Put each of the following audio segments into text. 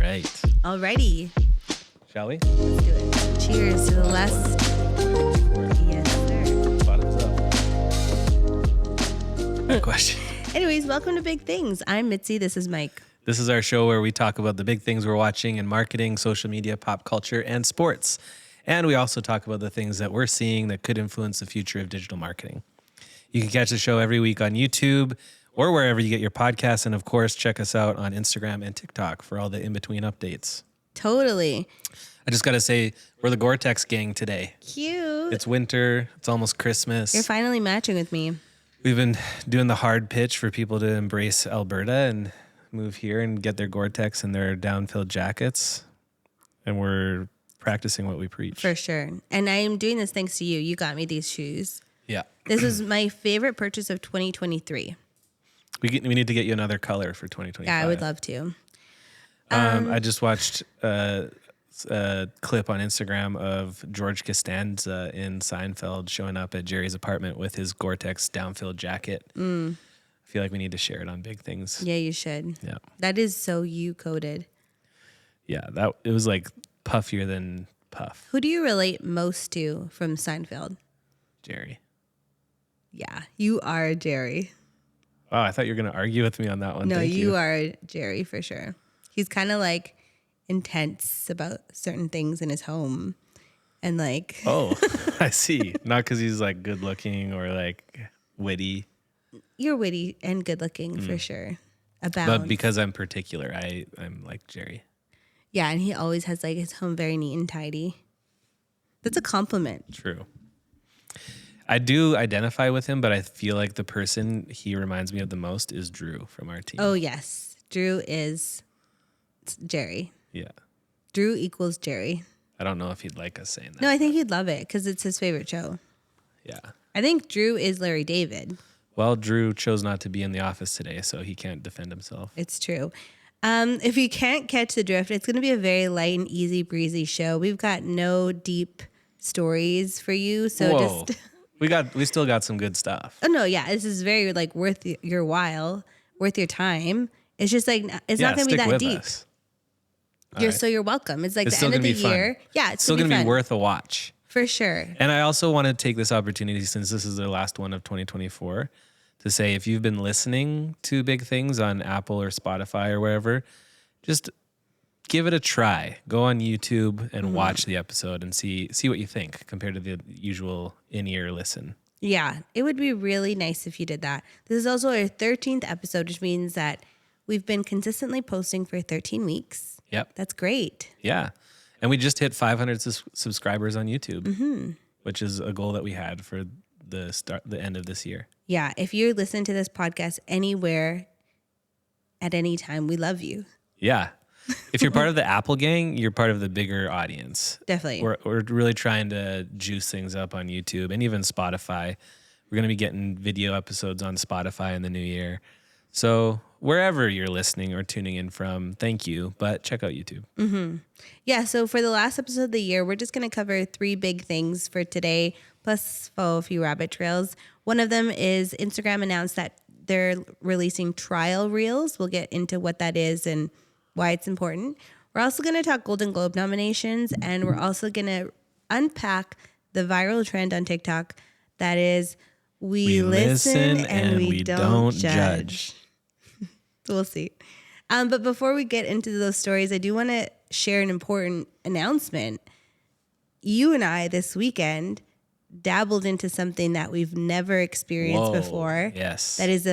right. Alrighty. Shall we? Let's do it. Cheers to the last. Yes, sir. Bottoms up. Good question. Anyways, welcome to Big Things. I'm Mitzi. This is Mike. This is our show where we talk about the big things we're watching in marketing, social media, pop culture, and sports. And we also talk about the things that we're seeing that could influence the future of digital marketing. You can catch the show every week on YouTube or wherever you get your podcasts. And of course, check us out on Instagram and TikTok for all the in-between updates. Totally. I just got to say, we're the Gore-Tex gang today. Cute. It's winter. It's almost Christmas. You're finally matching with me. We've been doing the hard pitch for people to embrace Alberta and move here and get their Gore-Tex and their down-filled jackets. And we're practicing what we preach. For sure. And I am doing this thanks to you. You got me these shoes. Yeah. This was my favorite purchase of 2023. We need to get you another color for 2025. Yeah, I would love to. I just watched a clip on Instagram of George Costanza in Seinfeld showing up at Jerry's apartment with his Gore-Tex down-filled jacket. I feel like we need to share it on Big Things. Yeah, you should. Yeah. That is so you-coded. Yeah, it was like puffier than Puff. Who do you relate most to from Seinfeld? Jerry. Yeah, you are Jerry. Oh, I thought you were going to argue with me on that one. No, Thank you are Jerry for sure. He's kind of like intense about certain things in his home. And like... Oh, I see. Not because he's like good looking or like witty. You're witty and good looking for sure. But because I'm particular, I'm like Jerry. Yeah, and he always has like his home very neat and tidy. That's a compliment. True. I do identify with him, but I feel like the person he reminds me of the most is Drew from our team. Oh, yes. Drew is Jerry. Yeah. Drew equals Jerry. I don't know if he'd like us saying that. No, I think he'd love it because it's his favorite show. Yeah. I think Drew is Larry David. Well, Drew chose not to be in the office today, so he can't defend himself. It's true. If you can't catch the drift, it's going to be a very light and easy breezy show. We've got no deep stories for you. So Whoa. just... We still got some good stuff. Oh, no, yeah. This is very like worth your while, worth your time. It's just like, it's not going to be that deep. You're welcome. It's like it's the end of the Fun. year. Yeah, it's still going to be worth a watch. For sure. And I also want to take this opportunity, since this is the last one of 2024, to say if you've been listening to Big Things on Apple or Spotify or wherever, just give it a try. Go on YouTube and watch the episode and see what you think compared to the usual in-ear listen. Yeah, it would be really nice if you did that. This is also our 13th episode, which means that we've been consistently posting for 13 weeks. Yep. That's great. Yeah. And we just hit 500 subscribers on YouTube, which is a goal that we had for the end of this year. Yeah, if you're listening to this podcast anywhere at any time, we love you. Yeah. If you're part of the Apple gang, you're part of the bigger audience. Definitely. We're really trying to juice things up on YouTube and even Spotify. We're going to be getting video episodes on Spotify in the new year. So wherever you're listening or tuning in from, thank you. But check out YouTube. Yeah, so for the last episode of the year, we're just going to cover 3 big things for today, plus a few rabbit trails. One of them is Instagram announced that they're releasing trial reels. We'll get into what that is and why it's important. We're also going to talk Golden Globe nominations, and we're also going to unpack the viral trend on TikTok that is we listen and we don't judge. We'll see. But before we get into those stories, I do want to share an important announcement. You and I this weekend dabbled into something that we've never experienced before. Yes. That is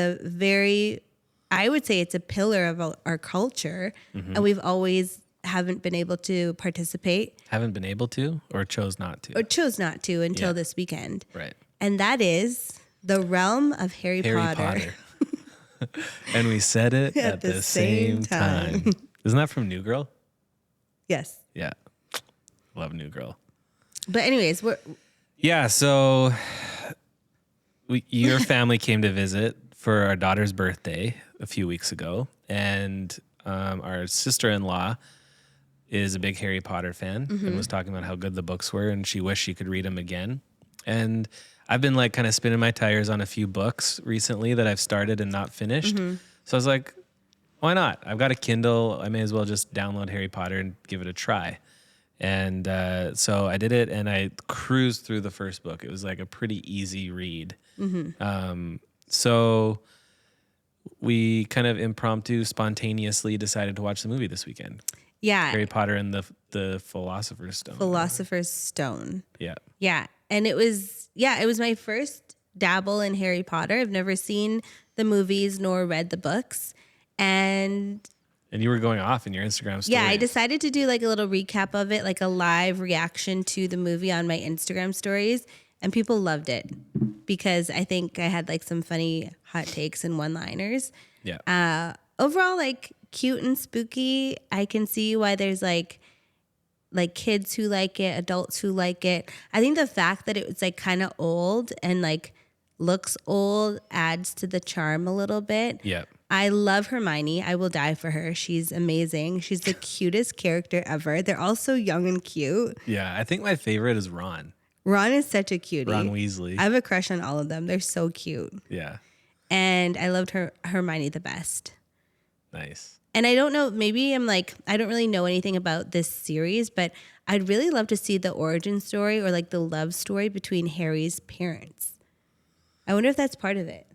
I would say it's a pillar of our culture, and we've always haven't been able to participate. Haven't been able to or chose not to? Or chose not to until this weekend. Right. And that is the realm of Harry Potter. And we said it at the same time. Isn't that from New Girl? Yes. Yeah. Love New Girl. But anyways, so your family came to visit for our daughter's birthday a few weeks ago, and our sister-in-law is a big Harry Potter fan and was talking about how good the books were, and she wished she could read them again. And I've been like kind of spinning my tires on a few books recently that I've started and not finished. So I was like, Why not? I've got a Kindle. I may as well just download Harry Potter and give it a try. And so I did it, and I cruised through the first book. It was like a pretty easy read. So we kind of impromptu, spontaneously decided to watch the movie this weekend. Yeah. Harry Potter and the Philosopher's Stone. Philosopher's Stone. Yeah. Yeah. And it was my first dabble in Harry Potter. I've never seen the movies nor read the books. And you were going off in your Instagram story. yeah, I decided to do like a little recap of it, like a live reaction to the movie on my Instagram stories. And people loved it because I think I had like some funny hot takes and one-liners. Yeah. Overall, like cute and spooky. I can see why there's like kids who like it, adults who like it. I think the fact that it was like kind of old and like looks old adds to the charm a little bit. Yeah. I love Hermione. I will die for her. She's amazing. She's the cutest character ever. They're all so young and cute. Yeah. I think my favorite is Ron. Ron is such a cutie. Ron Weasley. I have a crush on all of them. They're so cute. Yeah. And I loved Hermione the best. Nice. And I don't know, maybe I'm like, I don't really know anything about this series, but I'd really love to see the origin story or like the love story between Harry's parents. I wonder if that's part of it.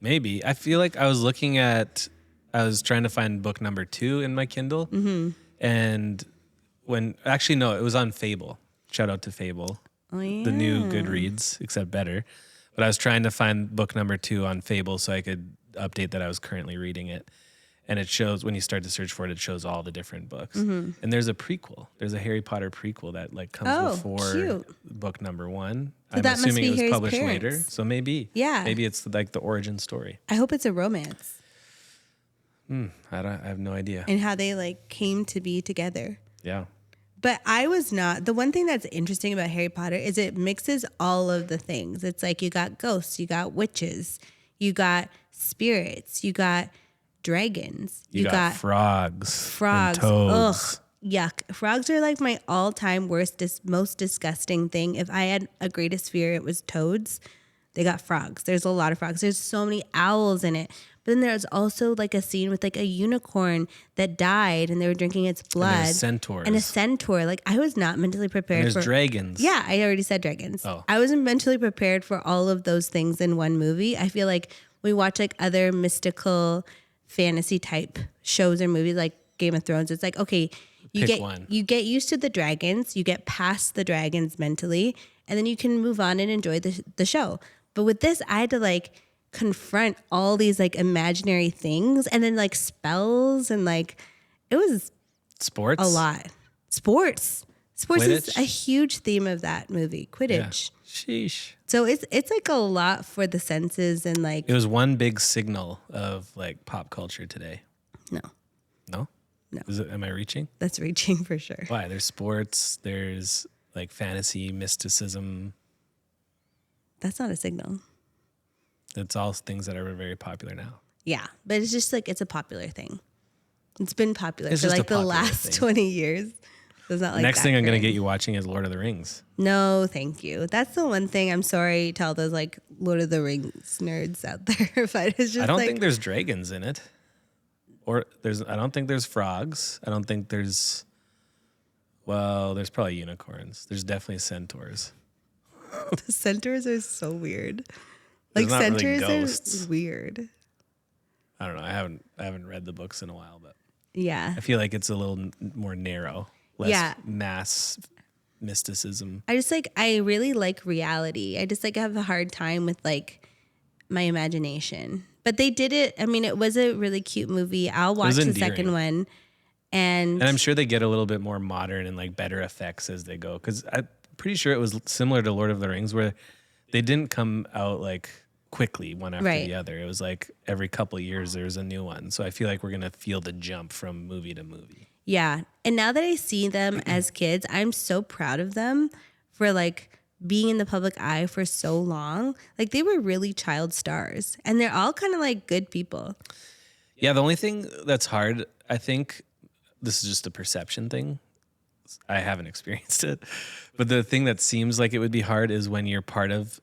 Maybe. I feel like I was trying to find book number 2 in my Kindle. Mm-hmm. And it was on Fable. Shout out to Fable. Oh, yeah. The new Goodreads, except better. But I was trying to find book number 2 on Fable so I could update that I was currently reading it. And it shows, when you start to search for it, it shows all the different books. Mm-hmm. And there's a prequel. There's a Harry Potter prequel that like comes before cute. book number 1. So I'm that must assuming be it was Harry's published parents. later. So maybe. Yeah. Maybe it's like the origin story. I hope it's a romance I have no idea. and how they like came to be together. Yeah. But I was not. The one thing that's interesting about Harry Potter is it mixes all of the things. It's like you got ghosts, you got witches, you got spirits, you got dragons, You got frogs. And toads. Ugh, yuck. Frogs are like my all-time most disgusting thing. If I had a greatest fear, it was toads. They got frogs. There's a lot of frogs. There's so many owls in it. But then there's also like a scene with like a unicorn that died and they were drinking its blood. And there's centaurs. And a centaur. Like I was not mentally prepared And there's for dragons. Yeah, I already said dragons. Oh. I wasn't mentally prepared for all of those things in one movie. I feel like we watch like other mystical fantasy type shows or movies like Game of Thrones. It's like, okay, you get used to the dragons, you get past the dragons mentally, and then you can move on and enjoy the show. But with this, I had to like confront all these like imaginary things and then like spells and like it was Sports. a lot. Sports is Quidditch? a huge theme of that movie. Quidditch. Yeah. Sheesh. So it's like a lot for the senses and like It was one big signal of like pop culture today. no, No? No. Am I reaching? that's reaching for sure. Why? There's sports, there's like fantasy, mysticism. That's not a signal. That's all things that are very popular now. Yeah, but it's just like it's a popular thing. It's been popular It's for just a like the popular last thing. 20 years. It's not like Next that thing I'm going to great. get you watching is Lord of the Rings. No, thank you. That's the one thing I'm sorry to all those like Lord of the Rings nerds out there, but it's just I don't like think there's dragons in it. I don't think there's frogs. I don't think there's there's probably unicorns. There's definitely centaurs. the centaurs are so weird. There's Like not really centaurs ghosts. are weird. I don't know. I haven't read the books in a while, but Yeah. I feel like it's a little more narrow, less Yeah. mass mysticism. I really like reality. I just like have a hard time with like my imagination. But they did it. I mean, it was a really cute movie. I'll watch was the endearing. second one. And And I'm sure they get a little bit more modern and like better effects as they go. Because I'm pretty sure it was similar to Lord of the Rings, where they didn't come out like quickly one after Right. the other. It was like every couple of years there's a new one. So I feel like we're gonna feel the jump from movie to movie. yeah. And now that I see them as kids, I'm so proud of them for like being in the public eye for so long. Like they were really child stars. And they're all kind of like good people. Yeah, the only thing that's hard, I think, this is just a perception thing. I haven't experienced it. But the thing that seems like it would be hard is when you're part of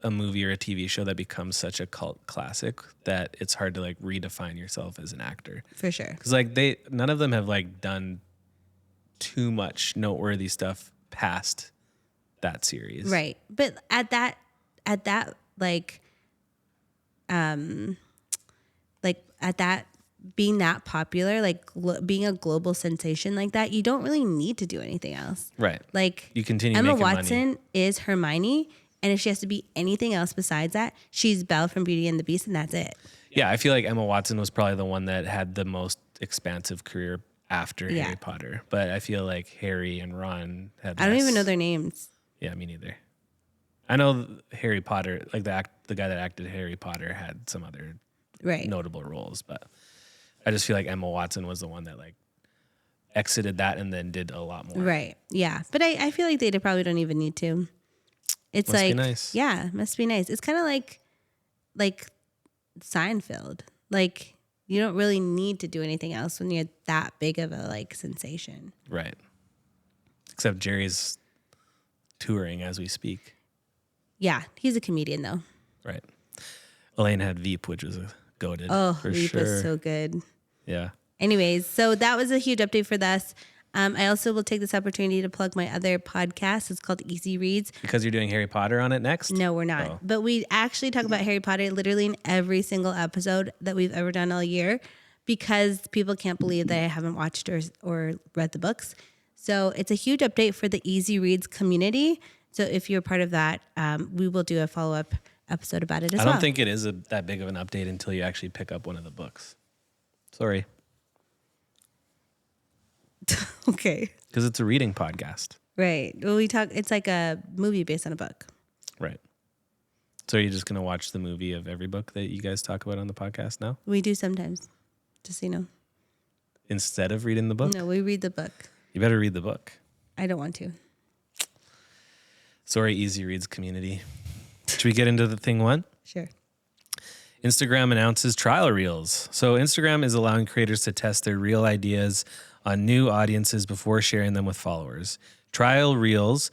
a movie or a TV show that becomes such a cult classic that it's hard to like redefine yourself as an actor. For sure. Because like none of them have like done too much noteworthy stuff past that series. Right. But at that like at that being that popular, like being a global sensation like that, you don't really need to do anything else. Right. Like You continue Emma making Watson money. is Hermione, and if she has to be anything else besides that, she's Belle from Beauty and the Beast, and that's it. Yeah, I feel like Emma Watson was probably the one that had the most expansive career after Harry Potter. But I feel like Harry and Ron had I don't less. even know their names. Yeah, me neither. I know Harry Potter, like the guy that acted Harry Potter had some other notable roles, but I just feel like Emma Watson was the one that like exited that and then did a lot more. Right. Yeah. But I feel like they probably don't even need to. It's Must like, be nice. Yeah, must be nice. It's kind of like Seinfeld. Like you don't really need to do anything else when you're that big of a like sensation. Right. Except Jerry's touring as we speak. Yeah, he's a comedian though. Right. Elaine had Veep, which was a goated. Oh, for Veep sure. was so good. Yeah. Anyways, so that was a huge update for us. I also will take this opportunity to plug my other podcast. It's called Easy Reads. Because you're doing Harry Potter on it next? No, we're not. Oh. But we actually talk about Harry Potter literally in every single episode that we've ever done all year because people can't believe that I haven't watched or read the books. So it's a huge update for the Easy Reads community. So if you're part of that, we will do a follow-up episode about it as well. I don't think it is that big of an update until you actually pick up one of the books. Sorry. Okay. Because it's a reading podcast. Right. Well, it's like a movie based on a book. Right. So are you just going to watch the movie of every book that you guys talk about on the podcast now? We do sometimes, just so you know. Instead of reading the book? No, we read the book. You better read the book. I don't want to. Sorry, Easy Reads community. Should we get into the thing one? Sure. Instagram announces trial reels. So Instagram is allowing creators to test their reel ideas on new audiences before sharing them with followers. Trial reels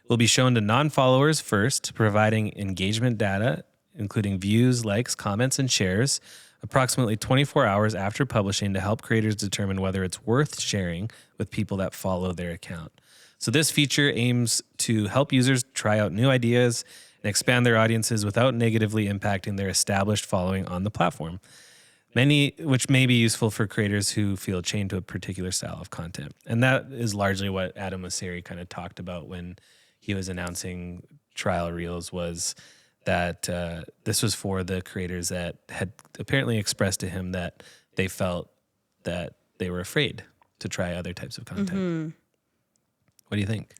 will be shown to non-followers first, providing engagement data, including views, likes, comments, and shares, approximately 24 hours after publishing to help creators determine whether it's worth sharing with people that follow their account. So this feature aims to help users try out new ideas and expand their audiences without negatively impacting their established following on the platform. Which may be useful for creators who feel chained to a particular style of content. And that is largely what Adam Mosseri kind of talked about when he was announcing trial reels, was that this was for the creators that had apparently expressed to him that they felt that they were afraid to try other types of content. Mm-hmm. What do you think?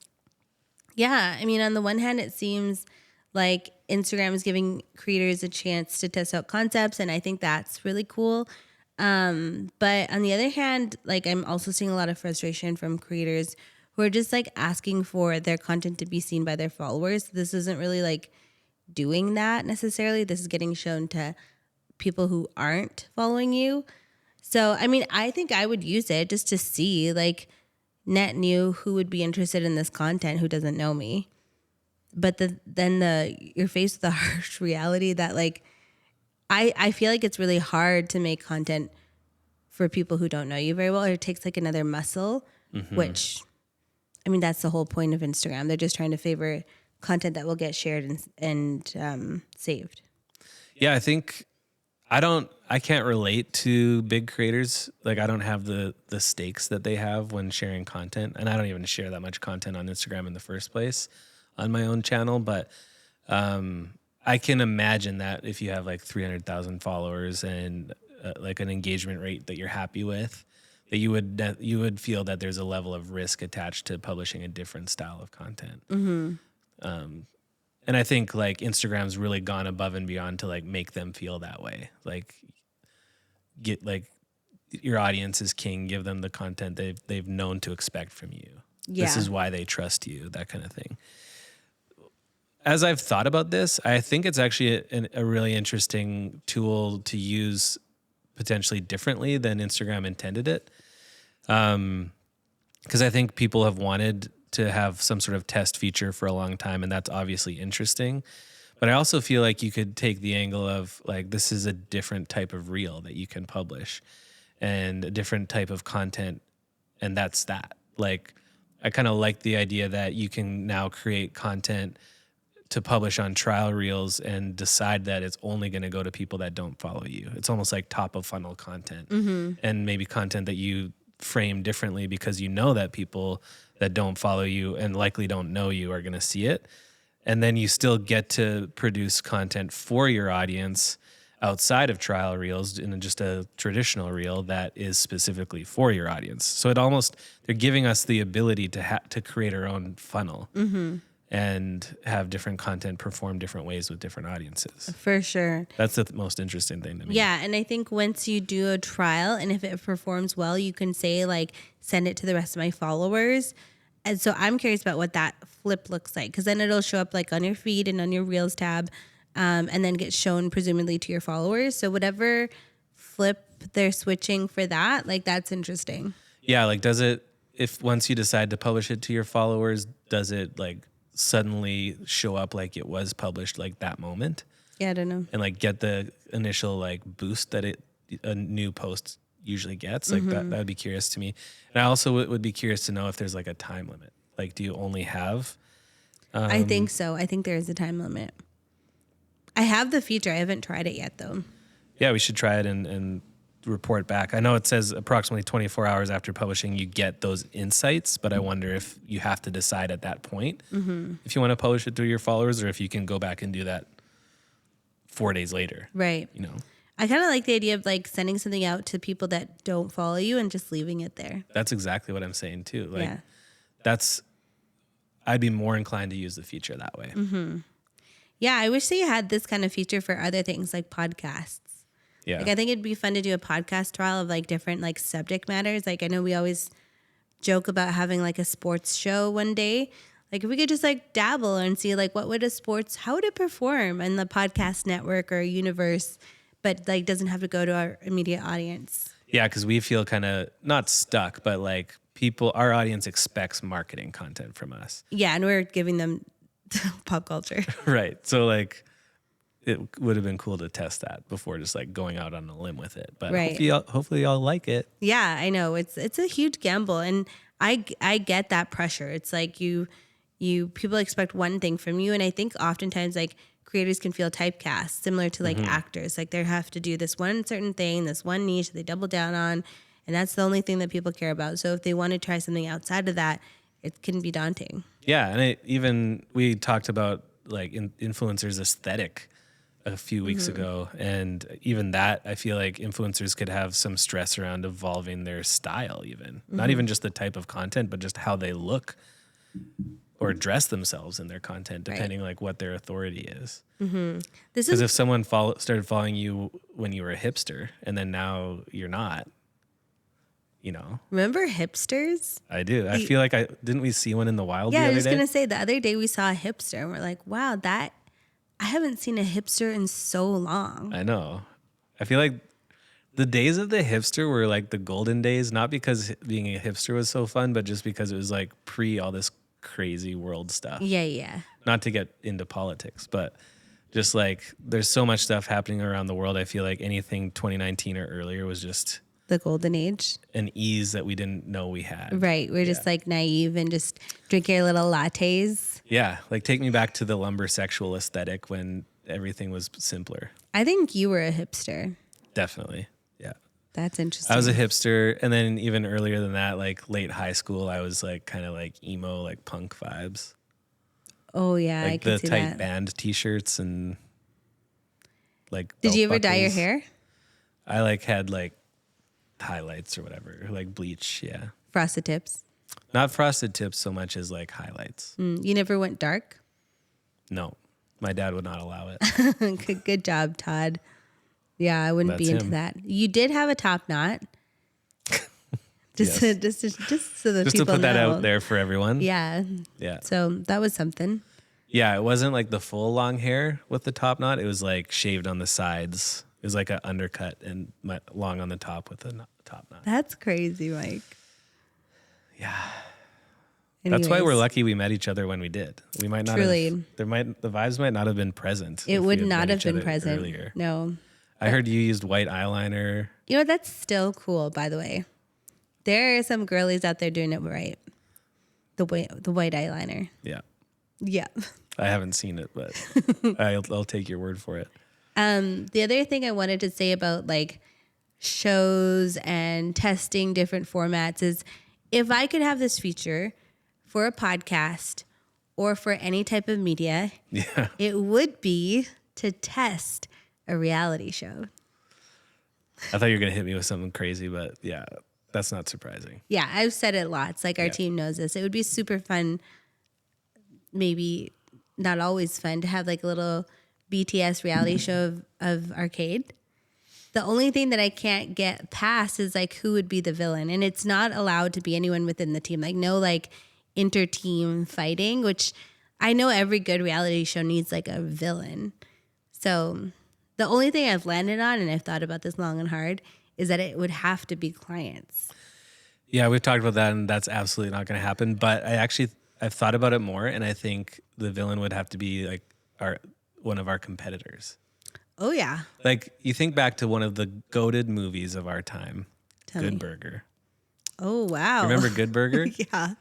Yeah, I mean, on the one hand, it seems like Instagram is giving creators a chance to test out concepts, and I think that's really cool. But on the other hand, like I'm also seeing a lot of frustration from creators who are just like asking for their content to be seen by their followers. This isn't really like doing that necessarily. This is getting shown to people who aren't following you. So, I mean, I think I would use it just to see like net new who would be interested in this content who doesn't know me. But then you're faced with the harsh reality that like I feel like it's really hard to make content for people who don't know you very well, or it takes like another muscle, which I mean that's the whole point of Instagram. They're just trying to favor content that will get shared and saved. Yeah, I think I can't relate to big creators. Like I don't have the stakes that they have when sharing content, and I don't even share that much content on Instagram in the first place on my own channel. But I can imagine that if you have like 300,000 followers and like an engagement rate that you're happy with, that you would feel that there's a level of risk attached to publishing a different style of content. Mm-hmm. And I think like Instagram's really gone above and beyond to like make them feel that way. Like get like your audience is king, give them the content they've known to expect from you. Yeah. This is why they trust you, that kind of thing. As I've thought about this, I think it's actually a really interesting tool to use potentially differently than Instagram intended it. Because I think people have wanted to have some sort of test feature for a long time, and that's obviously interesting. But I also feel like you could take the angle of like, this is a different type of reel that you can publish and a different type of content. And that's that. Like, I kind of like the idea that you can now create content to publish on trial reels and decide that it's only going to go to people that don't follow you. It's almost like top of funnel content, and maybe content that you frame differently because you know that people that don't follow you and likely don't know you are going to see it. And then you still get to produce content for your audience outside of trial reels in just a traditional reel that is specifically for your audience. So it almost, they're giving us the ability to create our own funnel and have different content perform different ways with different audiences. For sure. That's the most interesting thing to me. Yeah, and I think once you do a trial and if it performs well, you can say like, send it to the rest of my followers. And so I'm curious about what that flip looks like, because then it'll show up like on your feed and on your Reels tab, and then get shown presumably to your followers. So whatever flip they're switching for that, like that's interesting. Yeah, like does it, if once you decide to publish it to your followers, does it like suddenly show up like it was published like that moment? Yeah, I don't know. And like get the initial like boost that a new post usually gets. Like that would be curious to me. And I also would be curious to know if there's like a time limit. Like, do you only have? I think so. I think there is a time limit. I have the feature. I haven't tried it yet though. Yeah, we should try it and report back. I know it says approximately 24 hours after publishing, you get those insights, but I wonder if you have to decide at that point if you want to publish it through your followers or if you can go back and do that 4 days later. Right. You know, I kind of like the idea of like sending something out to people that don't follow you and just leaving it there. that's exactly what I'm saying too. Like I'd be more inclined to use the feature that way. Yeah, I wish they had this kind of feature for other things like podcasts. Yeah. Like I think it'd be fun to do a podcast trial of like different like subject matters. Like I know we always joke about having like a sports show one day. Like if we could just like dabble and see like how would it perform in the podcast network or universe, but like doesn't have to go to our immediate audience. Yeah, because we feel kind of not stuck, but like our audience expects marketing content from us. Yeah, and we're giving them pop culture. Right. So like it would have been cool to test that before just like going out on a limb with it. But Right. hopefully y'all like it. Yeah, I know. It's a huge gamble, and I get that pressure. It's like you people expect one thing from you, and I think oftentimes like creators can feel typecast, similar to like actors. Like they have to do this one certain thing, this one niche that they double down on, and that's the only thing that people care about. So if they want to try something outside of that, it can be daunting. Yeah, and we talked about like influencers' aesthetic a few weeks ago, and even that I feel like influencers could have some stress around evolving their style, even not even just the type of content, but just how they look or dress themselves in their content, depending like what their authority is. Because if someone started following you when you were a hipster and then now you're not, you know. Remember hipsters? I do. I feel like didn't we see one in the wild Yeah, the I other was day? gonna say the other day we saw a hipster and we're like, wow, I haven't seen a hipster in so long. I know. I feel like the days of the hipster were like the golden days, not because being a hipster was so fun, but just because it was like pre all this crazy world stuff. Yeah. Not to get into politics, but just like there's so much stuff happening around the world. I feel like anything 2019 or earlier was just The golden age. an ease that we didn't know we had. Right. We're just like naive and just drinking our little lattes. Yeah. Like take me back to the lumber sexual aesthetic when everything was simpler. I think you were a hipster. Definitely. Yeah. That's interesting. I was a hipster. And then even earlier than that, like late high school, I was like kind of like emo, like punk vibes. Oh, yeah. I Like could the see tight that. band t-shirts and like Did belt you ever dye your buckles. hair? I like had like highlights or whatever, like bleach. Yeah. Frosted tips. Not frosted tips so much as like highlights. You never went dark? No, my dad would not allow it. Good job, Todd. Yeah, I wouldn't be That's into him. that. You did have a top knot. Just Yes. just so that Just to people put that know. out there for everyone. Yeah. Yeah. So that was something. Yeah. It wasn't like the full long hair with the top knot. It was like shaved on the sides. It was like an undercut and long on the top with a top knot. That's crazy, Mike. Yeah. That's why we're Anyways, lucky we met each other when we did. We might not Truly. have, the vibes might not have been present. It if would we had not met have each been other present. earlier. No. I heard you used white eyeliner. You know, that's still cool, by the way. There are some girlies out there doing it right. The white eyeliner. Yeah. Yeah. I haven't seen it, but I'll take your word for it. The other thing I wanted to say about like shows and testing different formats is if I could have this feature for a podcast or for any type of media, Yeah. it would be to test a reality show. I thought you were going to hit me with something crazy, but yeah, that's not surprising. Yeah, I've said it lots. Like our team knows this. It would be super fun, maybe not always fun, to have like a little BTS reality show of arcade. The only thing that I can't get past is like who would be the villain. And it's not allowed to be anyone within the team. Like no like inter-team fighting, which I know every good reality show needs like a villain. So the only thing I've landed on, and I've thought about this long and hard, is that it would have to be clients. Yeah, we've talked about that, and that's absolutely not going to happen. But I've thought about it more, and I think the villain would have to be like one of our competitors. Oh, yeah. Like you think back to one of the goated movies of our time, Tell Good me. Burger. Oh, wow. Remember Good Burger? Yeah.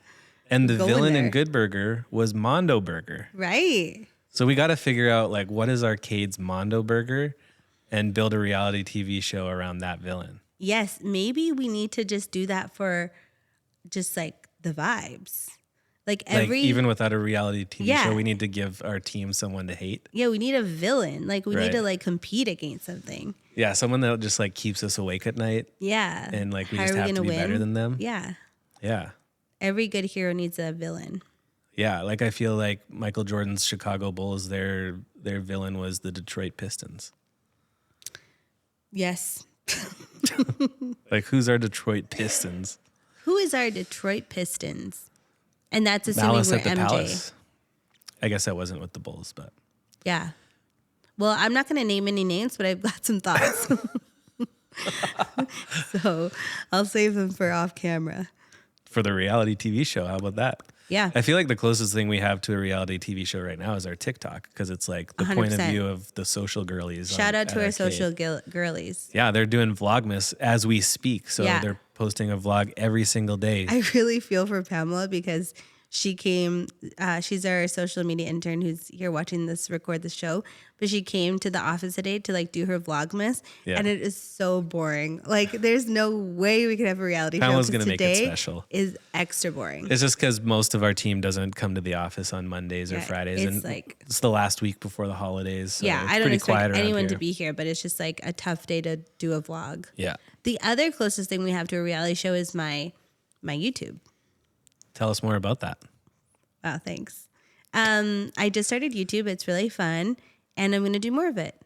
And the Going villain there. in Good Burger was Mondo Burger. Right. So we got to figure out like what is Arcade's Mondo Burger and build a reality TV show around that villain. Yes, maybe we need to just do that for just like the vibes. Like every Like even without a reality TV Yeah. show, we need to give our team someone to hate. yeah, we need a villain. Like we need to Right. like compete against something. Yeah, someone that just like keeps us awake at night, Yeah. and like we How just are we have to gonna be better win? than them. Yeah. Yeah. Every good hero needs a villain. Yeah, like I feel like Michael Jordan's Chicago Bulls, their villain was the Detroit Pistons. Yes. Like who's our Detroit Pistons? Who is our Detroit Pistons? And that's assuming Malice we're at the MJ. Palace. I guess that wasn't with the Bulls, but Yeah. Well, I'm not going to name any names, but I've got some thoughts. So I'll save them for off camera. for the reality TV show, how about that? Yeah. I feel like the closest thing we have to a reality TV show right now is our TikTok because it's like the point of 100%. view of the social girlies. Shout out to our Arcade. social girlies. Yeah, they're doing Vlogmas as we speak. So Yeah. they're posting a vlog every single day. I really feel for Pamela because she came, she's our social media intern who's here watching this, record the show, but she came to the office today to like do her Vlogmas Yeah. and it is so boring. Like there's no way we could have a reality Pamela's show. gonna 'Cause make it today special. is extra boring. It's just because most of our team doesn't come to the office on Mondays or Yeah, Fridays. it's And like- it's the last week before the holidays. So Yeah, it's I don't pretty expect quiet around anyone to here. be here, but it's just like a tough day to do a vlog. Yeah. The other closest thing we have to a reality show is my YouTube. Tell us more about that. Wow, thanks. I just started YouTube. It's really fun, and I'm going to do more of it.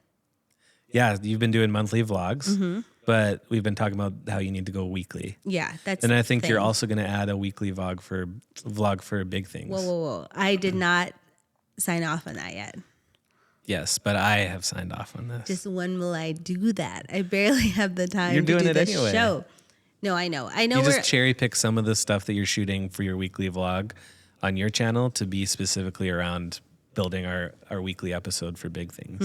Yeah, you've been doing monthly vlogs, Mm-hmm. but we've been talking about how you need to go weekly. Yeah, that's. And I the think you're thing. also going to add a weekly vlog for big things. Whoa! I did not sign off on that yet. Yes, but I have signed off on this. Just when will I do that? I barely have the time. You're to doing do it this anyway. show. No, I know. I know. You We're just cherry pick some of the stuff that you're shooting for your weekly vlog on your channel to be specifically around building our weekly episode for big things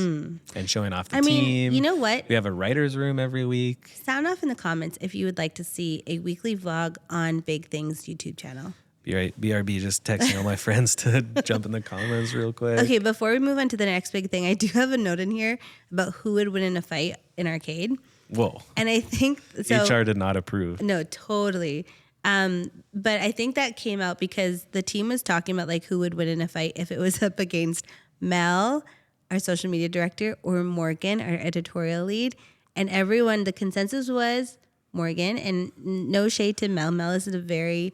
and showing off the Hmm. I mean, team. you know what? We have a writer's room every week. Sound off in the comments if you would like to see a weekly vlog on Big Things YouTube channel. BRB just texting all my friends to jump in the comments real quick. Okay, before we move on to the next big thing, I do have a note in here about who would win in a fight in arcade. Whoa. And I think so. HR did not approve. No, totally. But I think that came out because the team was talking about like who would win in a fight if it was up against Mel, our social media director, or Morgan, our editorial lead. And everyone, the consensus was Morgan. And no shade to Mel. Mel is a very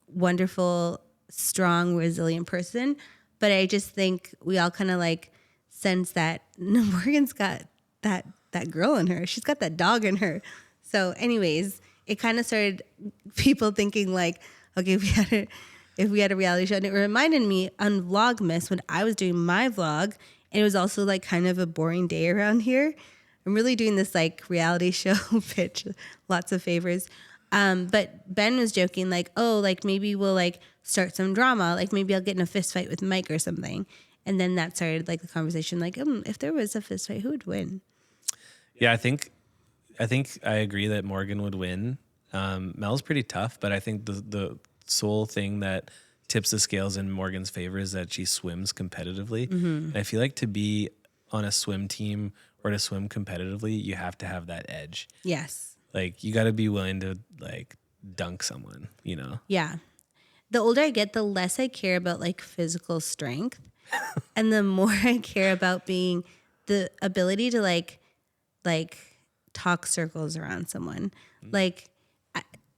wonderful, strong, resilient person. But I just think we all kind of like sense that Morgan's got that girl in her. She's got that dog in her. So anyways, it kind of started people thinking like, okay, if we had a reality show. And it reminded me on Vlogmas when I was doing my vlog, and it was also like kind of a boring day around here. I'm really doing this like reality show pitch, lots of favors. But Ben was joking like, oh, like maybe we'll like start some drama. Like maybe I'll get in a fist fight with Mike or something. And then that started like the conversation like, if there was a fist fight, who would win? Yeah, I think I agree that Morgan would win. Mel's pretty tough, but I think the sole thing that tips the scales in Morgan's favor is that she swims competitively. And I feel like to be on a swim team or to swim competitively, you have to have that edge. Yes. Like you got to be willing to like dunk someone, you know? Yeah. The older I get, the less I care about like physical strength. And the more I care about being the ability to like talk circles around someone. Like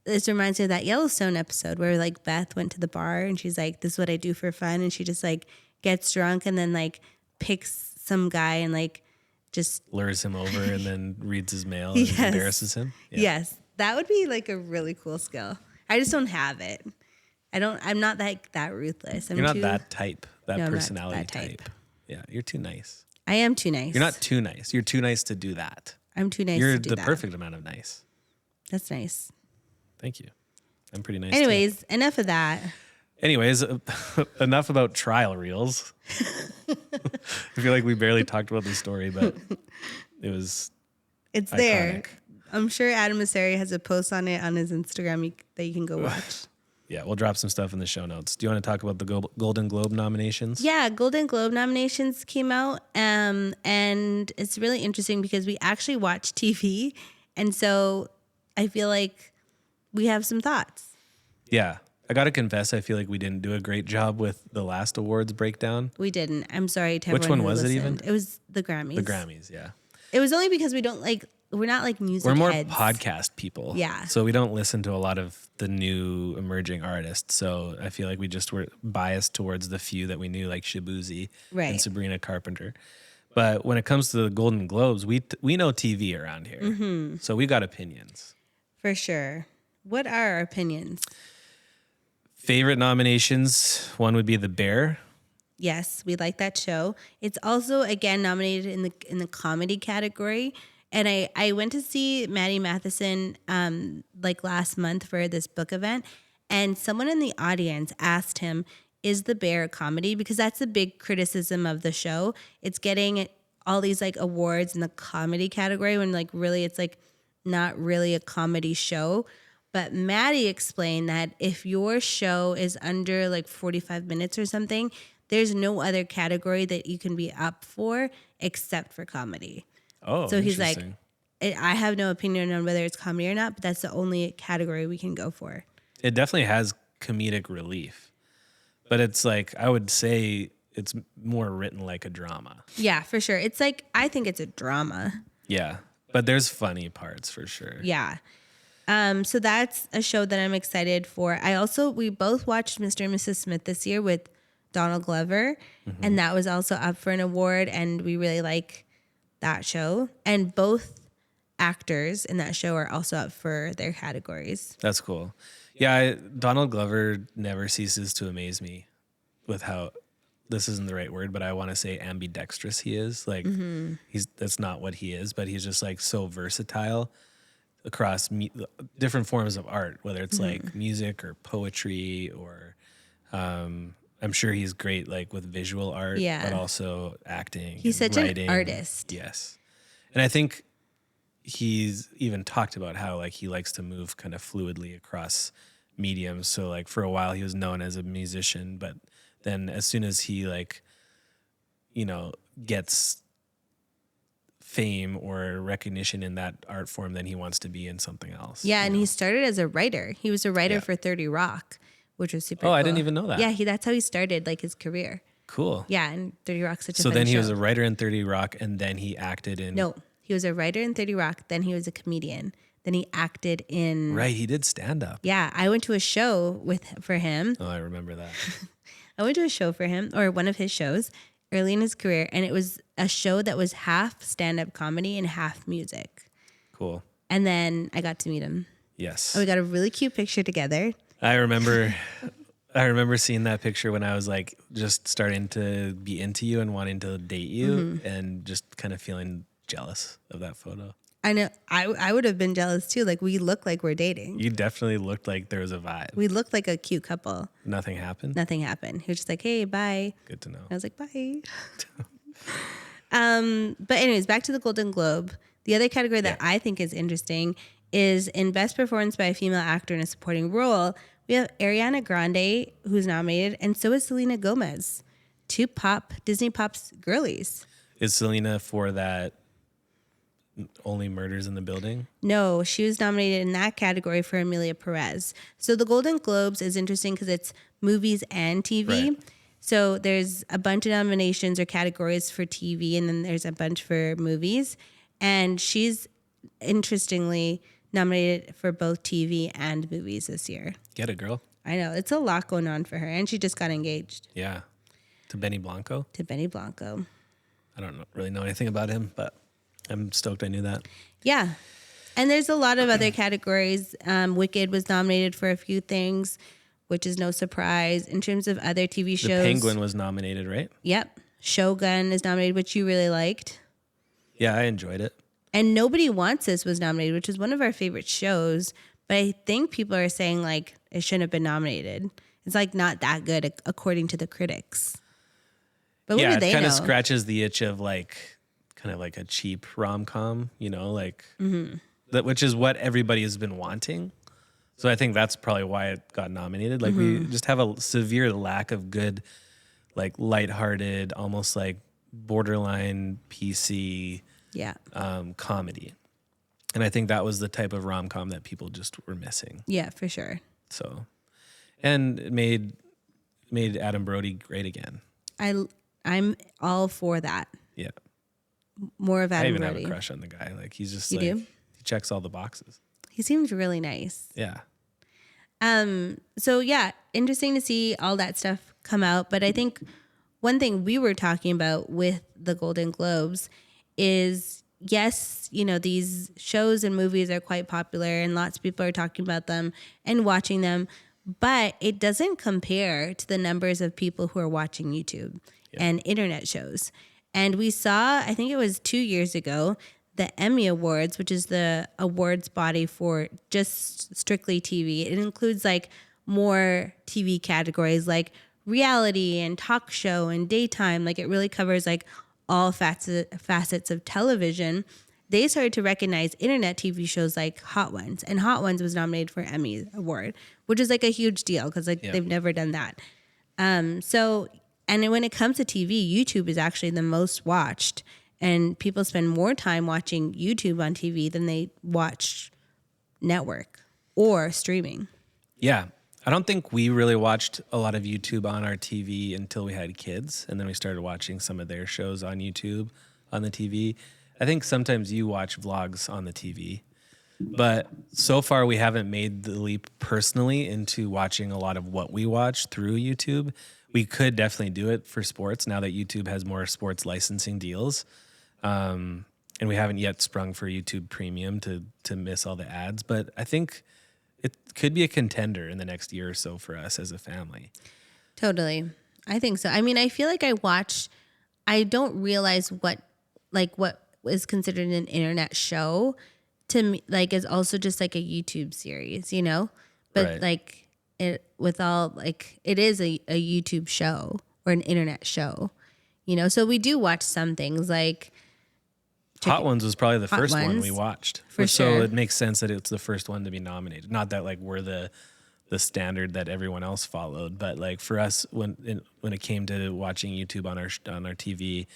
this reminds me of that Yellowstone episode where like Beth went to the bar and she's like, this is what I do for fun. And she just like gets drunk and then like picks some guy and like just lures him over and then reads his mail and embarrasses him. Yeah. Yes. That would be like a really cool skill. I just don't have it. I'm not that ruthless. You're not that type, that No, I'm not personality that type. Yeah, you're too nice. I am too nice. You're not too nice. You're too nice to do that. I'm too nice You're to do the that. perfect amount of nice. That's nice. Thank you. I'm pretty nice. Anyways, enough of that. Anyways, enough about trial reels. I feel like we barely talked about the story, but it's It's iconic. there. I'm sure Adam Mosseri has a post on it on his Instagram that you can go watch. Yeah, we'll drop some stuff in the show notes. Do you want to talk about the Golden Globe nominations? Yeah, Golden Globe nominations came out, and it's really interesting because we actually watch TV, and so I feel like we have some thoughts. Yeah. I got to confess, I feel like we didn't do a great job with the last awards breakdown. We didn't. I'm sorry to Which everyone one who was it listened. even? It was the Grammys. The Grammys, yeah. It was only because we're not like music We're more heads. podcast people. Yeah. So we don't listen to a lot of the new emerging artists. So I feel like we just were biased towards the few that we knew, like Shabuzi Right. and Sabrina Carpenter. But when it comes to the Golden Globes, we know TV around here. Mm-hmm. So we got opinions. For sure. What are our opinions? Favorite nominations, one would be The Bear. Yes, we like that show. It's also again nominated in the comedy category. And I went to see Maddie Matheson like last month for this book event, and someone in the audience asked him, "Is The Bear a comedy?" Because that's the big criticism of the show. It's getting all these like awards in the comedy category when like really it's like not really a comedy show. But Maddie explained that if your show is under like 45 minutes or something, there's no other category that you can be up for except for comedy. Oh, So he's like, interesting. I have no opinion on whether it's comedy or not, but that's the only category we can go for. It definitely has comedic relief. But it's like, I would say it's more written like a drama. Yeah, for sure. It's like, I think it's a drama. Yeah. But there's funny parts for sure. Yeah. So that's a show that I'm excited for. We both watched Mr. and Mrs. Smith this year with Donald Glover, and that was also up for an award, and we really like that show. And both actors in that show are also up for their categories. That's cool. Yeah, Donald Glover never ceases to amaze me with how, this isn't the right word, but I want to say ambidextrous he is. Like that's not what he is, but he's just like so versatile across different forms of art, whether it's like music or poetry or I'm sure he's great like with visual art, but also acting. He's and such writing. an artist. Yes. And I think he's even talked about how like he likes to move kind of fluidly across mediums. So like for a while he was known as a musician, but then as soon as he like, you know, gets fame or recognition in that art form, then he wants to be in something else. Yeah, and he started as a writer. He was a writer for 30 Rock, which was super cool. I didn't even know that. Yeah, that's how he started like his career. Cool. Yeah, and 30 Rock's such a So fun then he show. was a writer in 30 Rock and then he acted in... No, he was a writer in 30 Rock, then he was a comedian. Then he acted in... Right, he did stand up. Yeah, I went to a show for him. Oh, I remember that. I went to a show for him, or one of his shows, early in his career, and it was a show that was half stand-up comedy and half music. Cool. And then I got to meet him. Yes. We got a really cute picture together. I remember seeing that picture when I was like just starting to be into you and wanting to date you and just kind of feeling jealous of that photo. I know. I would have been jealous too. Like, we look like we're dating. You definitely looked like there was a vibe. We looked like a cute couple. Nothing happened? Nothing happened. He was just like, hey, bye. Good to know. I was like, bye. But anyways, back to the Golden Globe. The other category that I think is interesting is in Best Performance by a Female Actor in a Supporting Role. We have Ariana Grande, who's nominated, and so is Selena Gomez. Two Disney Pop's girlies. Is Selena for that Only Murders in the Building? No, she was nominated in that category for Emilia Perez. So the Golden Globes is interesting because it's movies and TV. Right. So there's a bunch of nominations or categories for TV, and then there's a bunch for movies. And she's interestingly nominated for both TV and movies this year. Get it, girl. I know. It's a lot going on for her. And she just got engaged. Yeah. To Benny Blanco? To Benny Blanco. I don't really know anything about him, but I'm stoked I knew that. Yeah. And there's a lot of other categories. Wicked was nominated for a few things, which is no surprise. In terms of other TV shows. The Penguin was nominated, right? Yep. Shogun is nominated, which you really liked. Yeah, I enjoyed it. And Nobody Wants Us was nominated, which is one of our favorite shows. But I think people are saying, like, it shouldn't have been nominated. It's, like, not that good, according to the critics. But what do they know? Yeah, it kind of scratches the itch of, like, kind of like a cheap rom-com, you know, like, that, which is what everybody has been wanting. So I think that's probably why it got nominated. Like, we just have a severe lack of good, like, lighthearted, almost like borderline PC comedy. And I think that was the type of rom-com that people just were missing. Yeah, for sure. So, and it made Adam Brody great again. I'm all for that. Yeah. More of Adam I even Brody. have a crush on the guy. Like, he's just You like, do? he checks all the boxes. He seems really nice. Yeah. So yeah, interesting to see all that stuff come out. But I think one thing we were talking about with the Golden Globes is, yes, you know, these shows and movies are quite popular and lots of people are talking about them and watching them, but it doesn't compare to the numbers of people who are watching YouTube and internet shows. And we saw, I think it was 2 years ago, the Emmy Awards, which is the awards body for just strictly TV. It includes like more TV categories like reality and talk show and daytime. Like, it really covers like all facets of television. They started to recognize internet TV shows like Hot Ones, and Hot Ones was nominated for Emmy Award, which is like a huge deal because like they've never done that. And when it comes to TV, YouTube is actually the most watched, and people spend more time watching YouTube on TV than they watch network or streaming. Yeah. I don't think we really watched a lot of YouTube on our TV until we had kids, and then we started watching some of their shows on YouTube on the TV. I think sometimes you watch vlogs on the TV, but so far we haven't made the leap personally into watching a lot of what we watch through YouTube. We could definitely do it for sports now that YouTube has more sports licensing deals. And we haven't yet sprung for YouTube Premium to miss all the ads, but I think it could be a contender in the next year or so for us as a family. Totally. I think so. I mean, I feel like I don't realize what is considered an internet show to me, like, is also just like a YouTube series, you know? But Right. like it is a YouTube show or an internet show, you know? So we do watch some things like Hot Ones was probably the Hot first one Ones, we watched. for So sure. it makes sense that it's the first one to be nominated. Not that like we're the standard that everyone else followed, but like for us when it came to watching YouTube on our TV,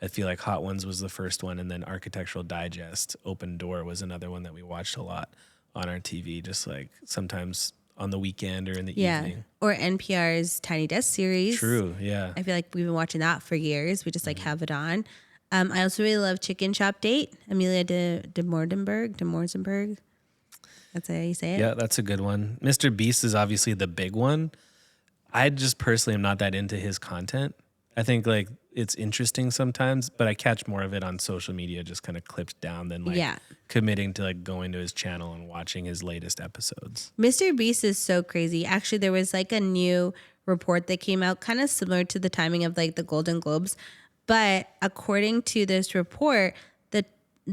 I feel like Hot Ones was the first one, and then Architectural Digest, Open Door was another one that we watched a lot on our TV, just like sometimes on the weekend or in the evening. Or NPR's Tiny Desk series. True, yeah. I feel like we've been watching that for years. We just like have it on. I also really love Chicken Shop Date. Amelia de Morzenberg. That's how you say it. Yeah, that's a good one. Mr. Beast is obviously the big one. I just personally am not that into his content. I think like it's interesting sometimes, but I catch more of it on social media, just kind of clipped down than like committing to like going to his channel and watching his latest episodes. Mr. Beast is so crazy. Actually, there was like a new report that came out kind of similar to the timing of like the Golden Globes. But according to this report, the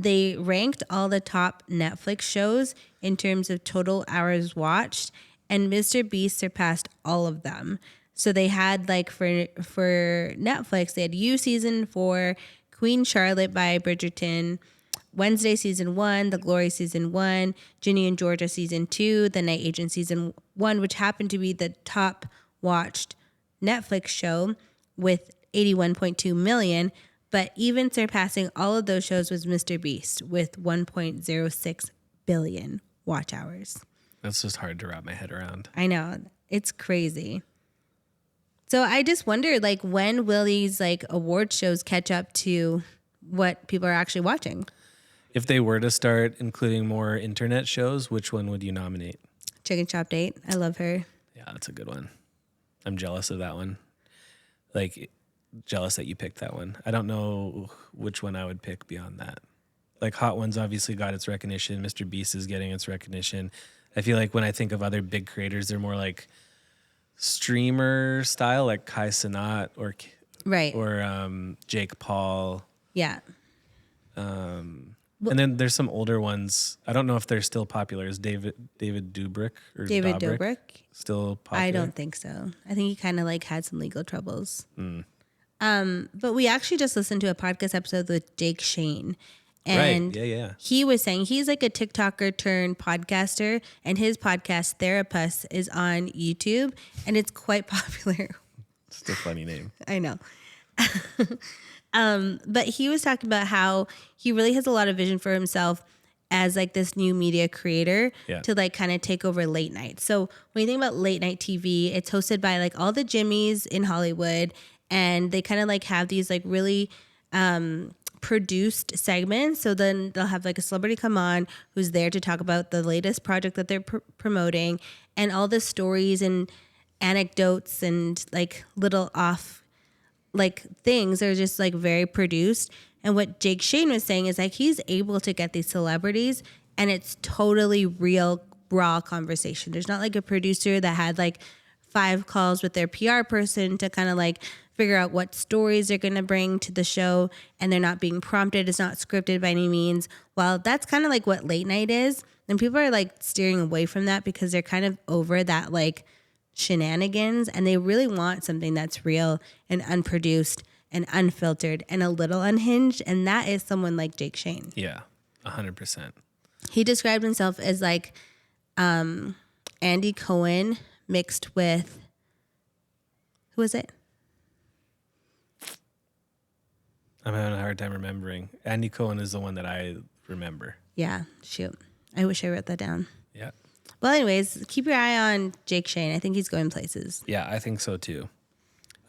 they ranked all the top Netflix shows in terms of total hours watched, and Mr. Beast surpassed all of them. So they had like for Netflix, they had You season 4, Queen Charlotte by Bridgerton, Wednesday season 1, The Glory season 1, Ginny and Georgia season 2, The Night Agent season 1, which happened to be the top watched Netflix show with 81.2 million. But even surpassing all of those shows was Mr. Beast with 1.06 billion watch hours. That's just hard to wrap my head around. I know. It's crazy. So I just wonder, like, when will these like award shows catch up to what people are actually watching? If they were to start including more internet shows, which one would you nominate? Chicken Shop Date. I love her. Yeah, that's a good one. I'm jealous of that one. Like, jealous that you picked that one. I don't know which one I would pick beyond that. Like, Hot Ones obviously got its recognition. Mr. Beast is getting its recognition. I feel like when I think of other big creators, they're more like streamer style, like Kai Cenat or Jake Paul. Yeah. And then there's some older ones. I don't know if they're still popular. Is David Dobrik or David Dobrik still popular? I don't think so. I think he kind of like had some legal troubles. But we actually just listened to a podcast episode with Jake Shane. And he was saying he's like a TikToker turned podcaster, and his podcast Therapist is on YouTube, and it's quite popular. It's a funny name. I know. But he was talking about how he really has a lot of vision for himself as like this new media creator to like kind of take over late night. So when you think about late night TV, it's hosted by like all the Jimmys in Hollywood, and they kind of like have these like really produced segments. So then they'll have like a celebrity come on who's there to talk about the latest project that they're promoting, and all the stories and anecdotes and like little off like things are just like very produced. And what Jake Shane was saying is like he's able to get these celebrities and it's totally real, raw conversation. There's not like a producer that had like 5 calls with their PR person to kind of like figure out what stories they're going to bring to the show, and they're not being prompted. It's not scripted by any means. Well, that's kind of like what late night is. And people are like steering away from that because they're kind of over that like shenanigans, and they really want something that's real and unproduced and unfiltered and a little unhinged. And that is someone like Jake Shane. Yeah, 100%. He described himself as like Andy Cohen mixed with, who was it? I'm having a hard time remembering. Andy Cohen is the one that I remember. Yeah, shoot. I wish I wrote that down. Yeah. Well, anyways, keep your eye on Jake Shane. I think he's going places. Yeah, I think so too.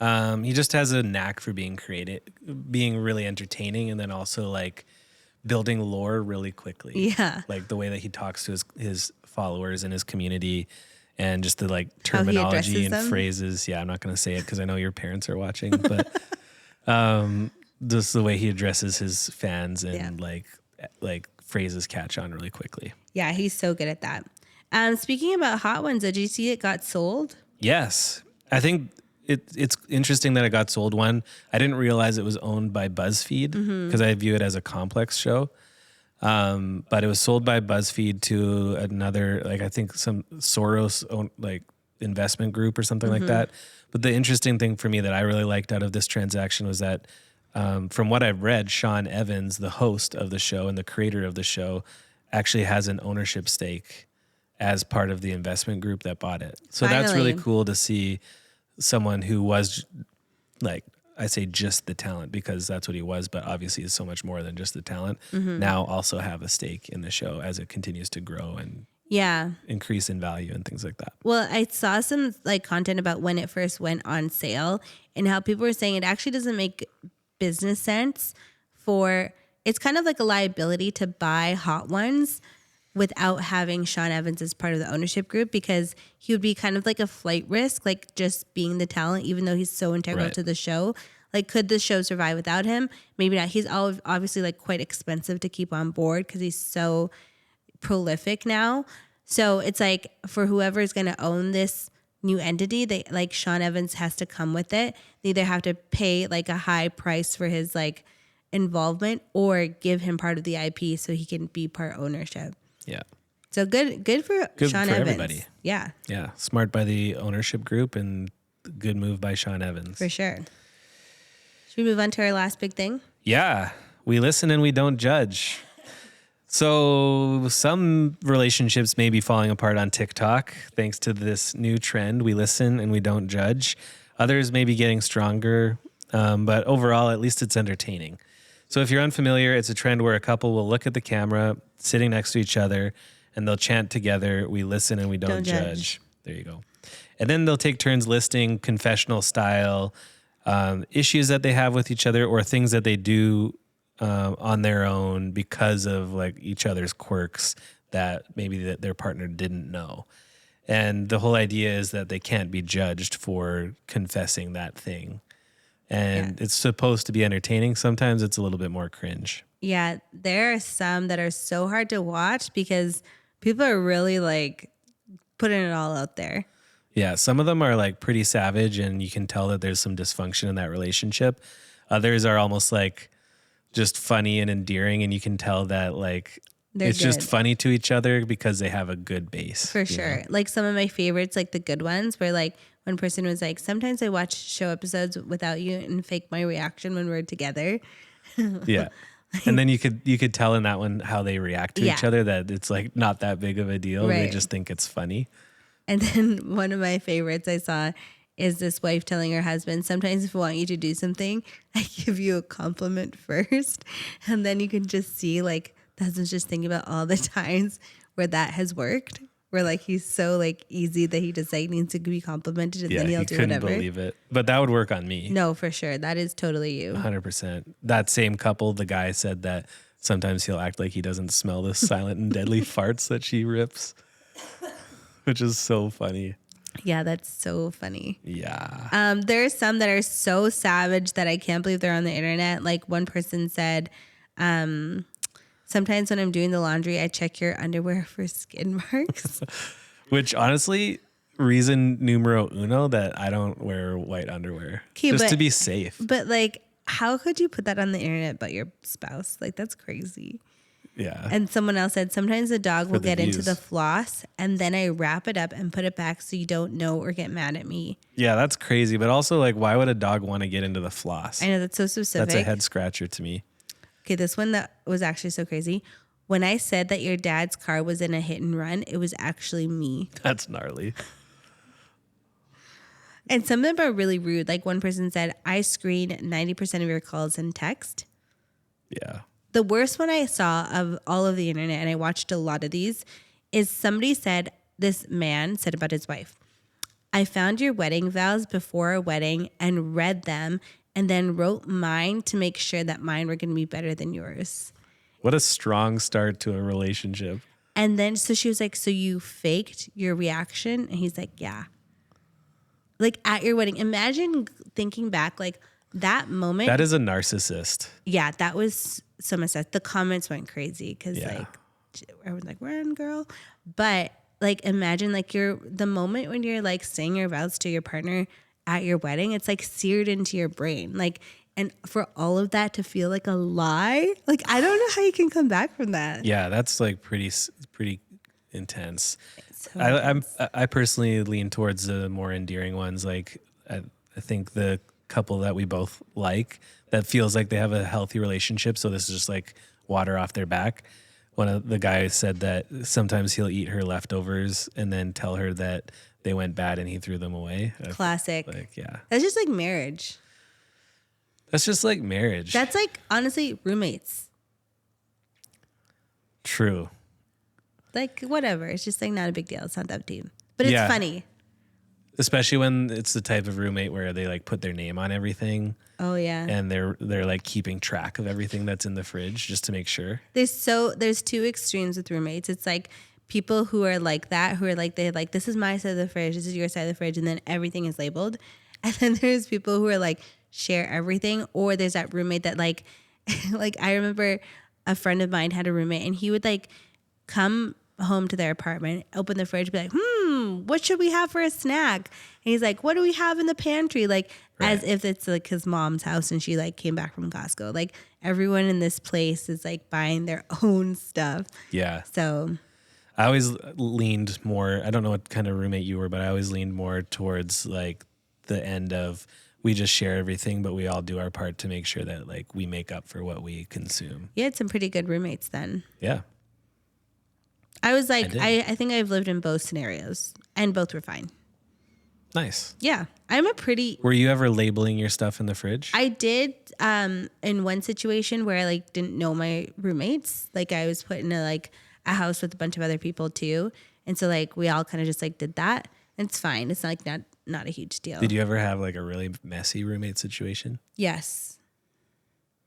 He just has a knack for being creative, being really entertaining, and then also like building lore really quickly. Yeah. Like the way that he talks to his followers and his community, and just the like terminology and phrases. Yeah, I'm not going to say it because I know your parents are watching, but just the way he addresses his fans and like phrases catch on really quickly. Yeah, he's so good at that. Speaking about Hot Ones, did you see it got sold? Yes. I think it's interesting that it got sold. One, I didn't realize it was owned by BuzzFeed because I view it as a complex show. But it was sold by BuzzFeed to another, like I think some Soros owned, like investment group or something like that. But the interesting thing for me that I really liked out of this transaction was that from what I've read, Sean Evans, the host of the show and the creator of the show, actually has an ownership stake as part of the investment group that bought it. So that's really cool to see someone who was like, I say just the talent because that's what he was, but obviously is so much more than just the talent. Now also have a stake in the show as it continues to grow and increase in value and things like that. Well, I saw some like content about when it first went on sale and how people were saying it actually doesn't make business sense for, it's kind of like a liability to buy Hot Ones without having Sean Evans as part of the ownership group, because he would be kind of like a flight risk, like just being the talent, even though he's so integral to the show. Like, could the show survive without him? Maybe not. He's obviously like quite expensive to keep on board because he's so prolific now. So it's like for whoever is going to own this new entity, they like Sean Evans has to come with it. They either have to pay like a high price for his like involvement or give him part of the IP so he can be part ownership. Yeah. So good for Sean Evans. Everybody. Yeah. Yeah. Smart by the ownership group and good move by Sean Evans. For sure. Should we move on to our last big thing? Yeah. We listen and we don't judge. So some relationships may be falling apart on TikTok thanks to this new trend. We listen and we don't judge. Others may be getting stronger, but overall, at least it's entertaining. So if you're unfamiliar, it's a trend where a couple will look at the camera sitting next to each other and they'll chant together, we listen and we don't judge. There you go. And then they'll take turns listing confessional style issues that they have with each other or things that they do on their own because of like each other's quirks that maybe that their partner didn't know. And the whole idea is that they can't be judged for confessing that thing. And it's supposed to be entertaining. Sometimes it's a little bit more cringe. Yeah, there are some that are so hard to watch because people are really like putting it all out there. Yeah, some of them are like pretty savage and you can tell that there's some dysfunction in that relationship. Others are almost like just funny and endearing and you can tell that like it's just funny to each other because they have a good base. For sure. Like some of my favorites, like the good ones where like one person was like, sometimes I watch show episodes without you and fake my reaction when we're together. Yeah. And then you could tell in that one how they react to each other that it's like not that big of a deal. Right. They just think it's funny. And then one of my favorites I saw is this wife telling her husband, sometimes if I want you to do something, I give you a compliment first. And then you can just see like the husband's just thinking about all the times where that has worked. Where like he's so like easy that he just like needs to be complimented and then he'll do whatever. Couldn't believe it. But that would work on me. No, for sure. That is totally you. 100%. That same couple, the guy said that sometimes he'll act like he doesn't smell the silent and deadly farts that she rips. Which is so funny. Yeah, that's so funny. Yeah. There's some that are so savage that I can't believe they're on the internet. Like one person said, sometimes when I'm doing the laundry, I check your underwear for skin marks. Which honestly, reason numero uno that I don't wear white underwear. Just to be safe. But like, how could you put that on the internet about your spouse? Like, that's crazy. Yeah. And someone else said, sometimes the dog will get into the floss and then I wrap it up and put it back so you don't know or get mad at me. Yeah, that's crazy. But also, like, why would a dog want to get into the floss? I know, that's so specific. That's a head scratcher to me. Okay, this one that was actually so crazy. When I said that your dad's car was in a hit and run, it was actually me. That's gnarly. And some of them are really rude. Like one person said, I screen 90% of your calls in text. Yeah. The worst one I saw of all of the internet, and I watched a lot of these, is somebody said, this man said about his wife, I found your wedding vows before our wedding and read them and then wrote mine to make sure that mine were going to be better than yours. What a strong start to a relationship. And then, so she was like, so you faked your reaction? And he's like, yeah. Like at your wedding. Imagine thinking back, like that moment. That is a narcissist. Yeah, that was so much. The comments went crazy because like everyone's like, run, girl. But like imagine like the moment when you're like saying your vows to your partner at your wedding, it's like seared into your brain. Like, and for all of that to feel like a lie, like I don't know how you can come back from that. Yeah, that's like pretty intense. So I personally lean towards the more endearing ones. Like I think the couple that we both like that feels like they have a healthy relationship. So this is just like water off their back. One of the guys said that sometimes he'll eat her leftovers and then tell her that they went bad and he threw them away. Classic. Like, yeah. That's just like marriage. That's just like marriage. That's like honestly roommates. True. Like whatever. It's just like not a big deal. It's not that deep. But it's funny. Especially when it's the type of roommate where they like put their name on everything. Oh yeah. And they're like keeping track of everything that's in the fridge just to make sure. There's two extremes with roommates. It's like people who are like that, who are like they're like, this is my side of the fridge, this is your side of the fridge, and then everything is labeled. And then there's people who are like share everything, or there's that roommate that like like I remember a friend of mine had a roommate and he would like come home to their apartment, open the fridge, be like, what should we have for a snack? And he's like, what do we have in the pantry? Like, as if it's like his mom's house and she like came back from Costco. Like, everyone in this place is like buying their own stuff. Yeah. So I always leaned more, I don't know what kind of roommate you were, but I always leaned more towards like the end of we just share everything, but we all do our part to make sure that like we make up for what we consume. you had some pretty good roommates then. Yeah. I was like, I think I've lived in both scenarios and both were fine. Nice. Yeah. Were you ever labeling your stuff in the fridge? I did in one situation where I like didn't know my roommates. Like I was put in a house with a bunch of other people too. And so like we all kind of just like did that. And it's fine. It's not like not a huge deal. Did you ever have like a really messy roommate situation? Yes.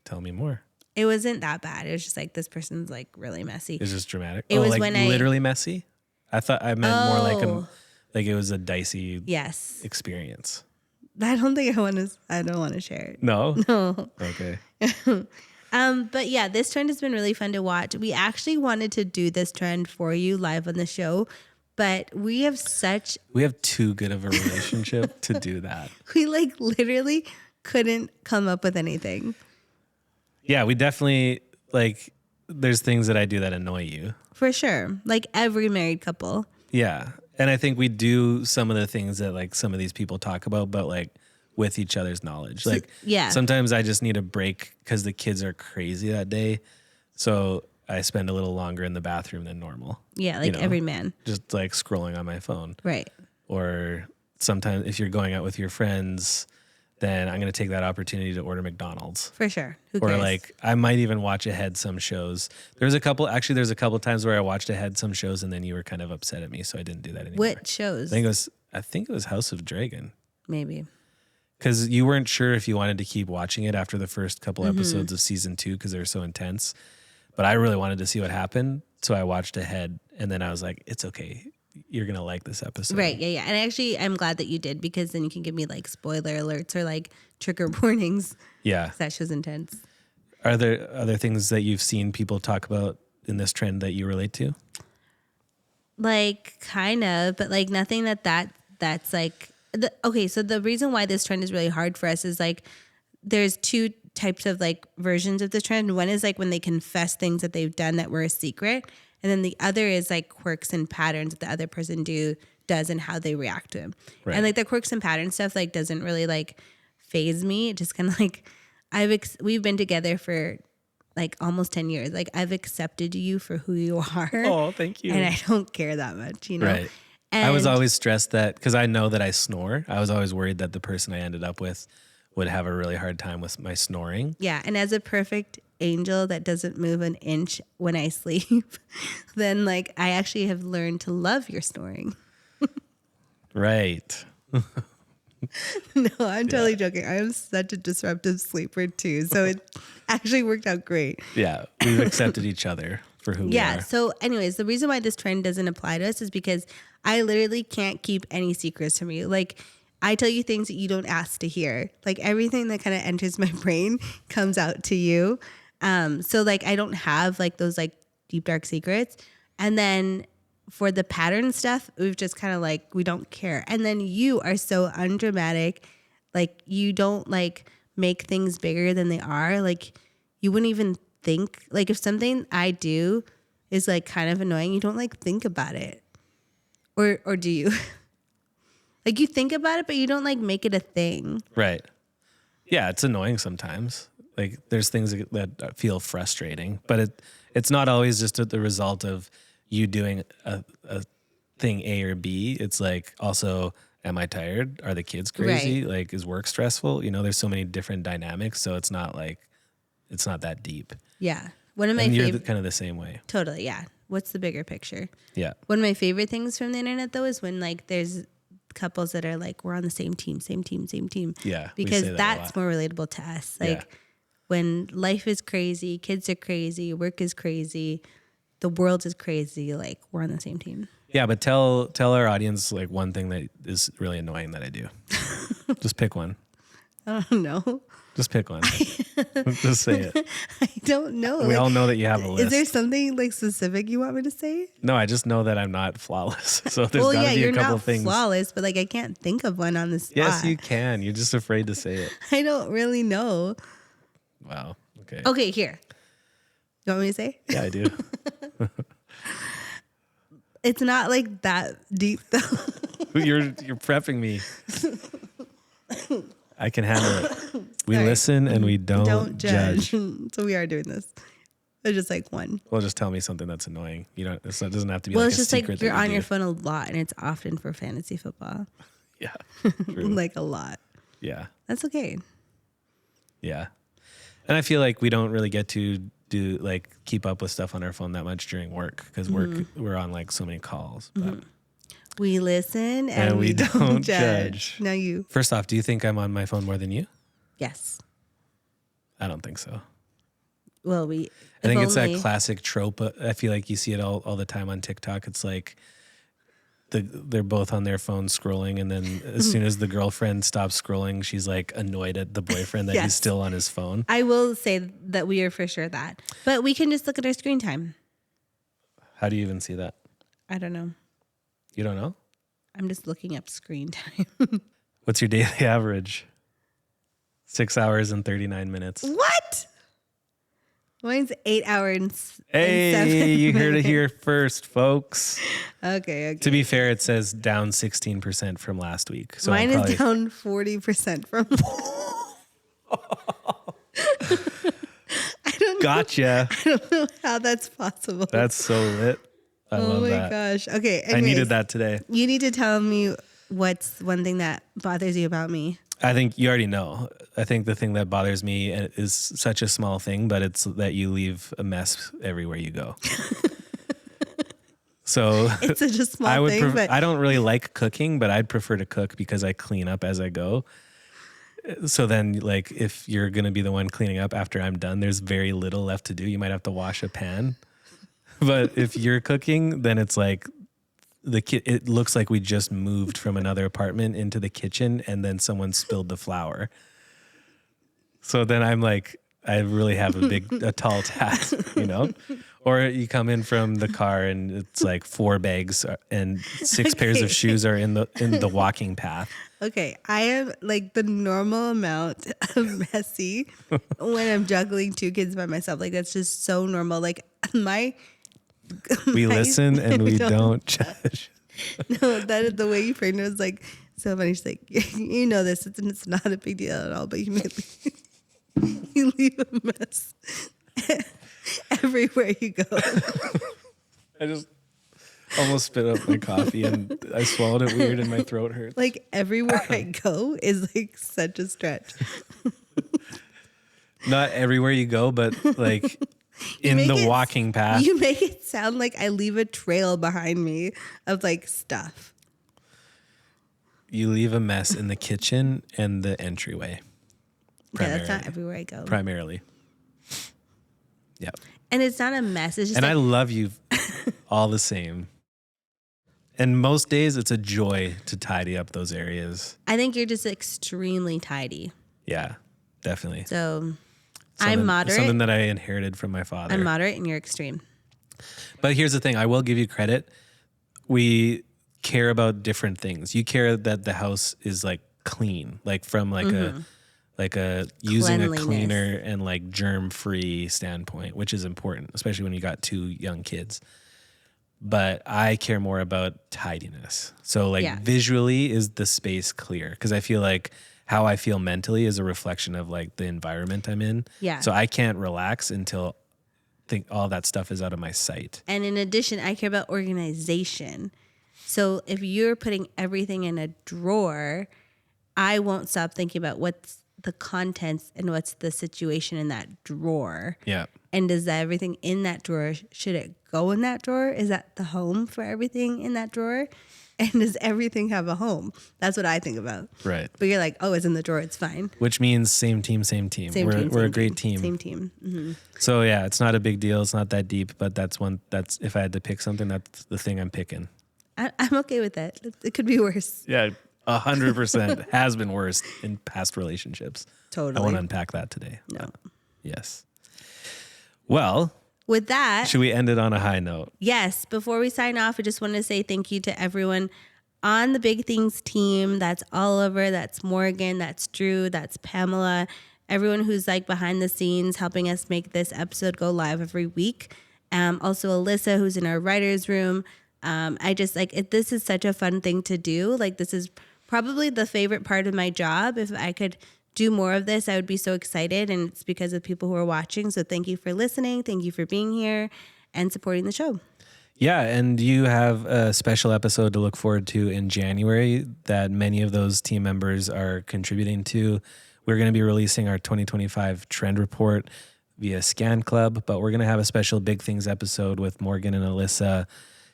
Tell me more. It wasn't that bad. It was just like this person's like really messy. It's just dramatic. It was like when literally messy? I thought I meant more like it was a dicey experience. I don't think I don't want to share it. No? No. Okay. But yeah, this trend has been really fun to watch. We actually wanted to do this trend for you live on the show, but we have too good of a relationship to do that. We like literally couldn't come up with anything. Yeah, we definitely like there's things that I do that annoy you. For sure. Like every married couple. Yeah. And I think we do some of the things that like some of these people talk about, but like with each other's knowledge. Like sometimes I just need a break because the kids are crazy that day. So I spend a little longer in the bathroom than normal. Yeah, like every man. Just like scrolling on my phone. Right. Or sometimes if you're going out with your friends, then I'm going to take that opportunity to order McDonald's. For sure. Who cares? Or like I might even watch ahead some shows. There's a couple times where I watched ahead some shows and then you were kind of upset at me, so I didn't do that anymore. What shows? I think it was House of Dragon. Maybe. Because you weren't sure if you wanted to keep watching it after the first couple episodes of season 2 because they were so intense. But I really wanted to see what happened, so I watched ahead and then I was like, it's okay. You're going to like this episode. Right, yeah. And I'm glad that you did because then you can give me like spoiler alerts or like trigger warnings. Yeah. That show's intense. Are there other things that you've seen people talk about in this trend that you relate to? Like kind of, but like nothing that's like, okay, so the reason why this trend is really hard for us is like there's two types of like versions of the trend. One is like when they confess things that they've done that were a secret. And then the other is like quirks and patterns that the other person does and how they react to them. Right. And like the quirks and pattern stuff like doesn't really like phase me. It just kind of like we've been together for like almost 10 years. Like I've accepted you for who you are. Oh, thank you. And I don't care that much, you know? Right. And I was always stressed that because I know that I snore. I was always worried that the person I ended up with would have a really hard time with my snoring. Yeah. And as a perfect angel that doesn't move an inch when I sleep, then like I actually have learned to love your snoring. Right. No, I'm totally joking. I am such a disruptive sleeper too. So it actually worked out great. Yeah. We've accepted each other for who we are. Yeah. So anyways, the reason why this trend doesn't apply to us is because I literally can't keep any secrets from you. Like I tell you things that you don't ask to hear. Like everything that kind of enters my brain comes out to you. So like I don't have like those like deep dark secrets. And then for the pattern stuff, we've just kind of like we don't care. And then you are so undramatic. Like you don't like make things bigger than they are. Like you wouldn't even think like if something I do is like kind of annoying, you don't like think about it. Or do you? Like you think about it, but you don't like make it a thing. Right. Yeah, it's annoying sometimes. Like there's things that feel frustrating, but it's not always just the result of you doing a thing A or B. It's like also, am I tired? Are the kids crazy? Right. Like is work stressful? You know, there's so many different dynamics. So it's not that deep. Yeah. One of my you're kind of the same way. Totally. Yeah. What's the bigger picture? Yeah. One of my favorite things from the internet though is when like there's couples that are like, we're on the same team. Yeah. Because that's more relatable to us. Like when life is crazy, kids are crazy, work is crazy, the world is crazy, like we're on the same team. Yeah, but tell our audience like one thing that is really annoying that I do. Just pick one. I don't know. Just pick one. Just say it. I don't know. We all know that you have a list. Is there something like specific you want me to say? No, I just know that I'm not flawless. So there's got to be a couple things. You're not flawless, but like I can't think of one on the spot. Yes, you can. You're just afraid to say it. I don't really know. Wow. Okay. Okay, here. You want me to say? Yeah, I do. It's not like that deep though. You're prepping me. I can handle it. We listen and we don't judge. So we are doing this. It's just like one. Well, just tell me something that's annoying. You don't. It doesn't have to be. Well, like it's a just secret like you're that you on do. your phone a lot, and it's often for fantasy football. Yeah. True. Like a lot. Yeah. That's okay. Yeah. And I feel like we don't really get to do like keep up with stuff on our phone that much during work because we're on like so many calls. But. We listen and we don't judge. Now you. First off, do you think I'm on my phone more than you? Yes. I don't think so. Well, I think it's that classic trope. I feel like you see it all the time on TikTok. It's like they're both on their phone scrolling, and then as soon as the girlfriend stops scrolling, she's like annoyed at the boyfriend that he's still on his phone. I will say that we are for sure that. But we can just look at our screen time. How do you even see that? I don't know. You don't know? I'm just looking up screen time. What's your daily average? 6 hours and 39 minutes. What? Mine's 8 hours and 7 Hey, you heard it minutes. here first, folks. Okay. To be fair, it says down 16% from last week. So Mine is down 40% from. I don't know. Gotcha. I don't know how that's possible. That's so lit. I love that. Oh my gosh. Okay. Anyways, I needed that today. You need to tell me what's one thing that bothers you about me. I think you already know. I think the thing that bothers me is such a small thing, but it's that you leave a mess everywhere you go. So It's such a small thing, but I don't really like cooking, but I'd prefer to cook because I clean up as I go. So then, like, if you're going to be the one cleaning up after I'm done, there's very little left to do. You might have to wash a pan. But if you're cooking, then it's like it looks like we just moved from another apartment into the kitchen and then someone spilled the flour. So then I'm like, I really have a tall task, you know? Or you come in from the car and it's like 4 bags and 6 pairs of shoes are in the walking path. okay, I am like the normal amount of messy when I'm juggling 2 kids by myself. Like that's just so normal. Like we listen and we don't judge. No, that is the way you framed it was like so funny. She's like, you know this, it's not a big deal at all, but you leave a mess everywhere you go. I just almost spit up my coffee and I swallowed it weird and my throat hurts. Like everywhere I go is like such a stretch. Not everywhere you go, but like in the walking path. You make it sound like I leave a trail behind me of like stuff. You leave a mess in the kitchen and the entryway. Yeah, that's not everywhere I go. Primarily. Yeah. And it's not a mess. It's just And like, I love you all the same. And most days it's a joy to tidy up those areas. I think you're just extremely tidy. Yeah, definitely. So I'm moderate. Something that I inherited from my father. I'm moderate and you're extreme. But here's the thing. I will give you credit. We care about different things. You care that the house is like clean, like from like a using a cleaner and like germ-free standpoint, which is important, especially when you got 2 young kids. But I care more about tidiness. So like visually, is the space clear? Because I feel like how I feel mentally is a reflection of like the environment I'm in. Yeah. So I can't relax until all that stuff is out of my sight. And in addition, I care about organization. So if you're putting everything in a drawer, I won't stop thinking about what's the contents and what's the situation in that drawer. Yeah. And does everything in that drawer, should it go in that drawer? Is that the home for everything in that drawer? And does everything have a home? That's what I think about. Right. But you're like, oh, it's in the drawer, it's fine. Which means same team. We're a great team. Same team. Mm-hmm. So yeah, it's not a big deal. It's not that deep, but that's if I had to pick something, that's the thing I'm picking. I'm okay with that. It could be worse. Yeah. 100% has been worse in past relationships. Totally. I want to unpack that today. No. Yes. Well, with that, should we end it on a high note? Yes. Before we sign off, I just want to say thank you to everyone on the Big Things team. That's Oliver, that's Morgan, that's Drew, that's Pamela, everyone who's like behind the scenes helping us make this episode go live every week. Also Alyssa, who's in our writer's room. I just this is such a fun thing to do. Like, this is probably the favorite part of my job. If I could do more of this, I would be so excited. And it's because of people who are watching. So thank you for listening. Thank you for being here and supporting the show. Yeah, and you have a special episode to look forward to in January that many of those team members are contributing to. We're going to be releasing our 2025 trend report via Scan Club, but we're going to have a special Big Things episode with Morgan and Alyssa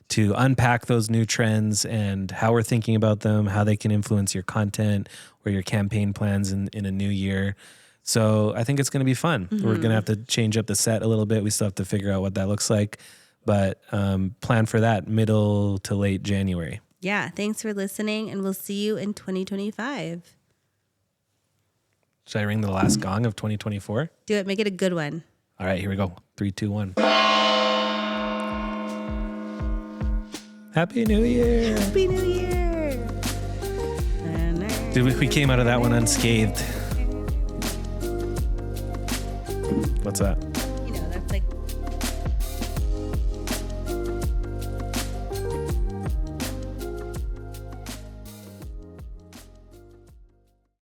to unpack those new trends and how we're thinking about them, how they can influence your content or your campaign plans in a new year. So I think it's going to be fun. Mm-hmm. We're going to have to change up the set a little bit. We still have to figure out what that looks like, but plan for that middle to late January. Yeah. Thanks for listening, and we'll see you in 2025. Should I ring the last gong of 2024? Do it. Make it a good one. All right, here we go. 3, 2, 1. Happy New Year. Happy New Year. Dude, we came out of that one unscathed. What's that?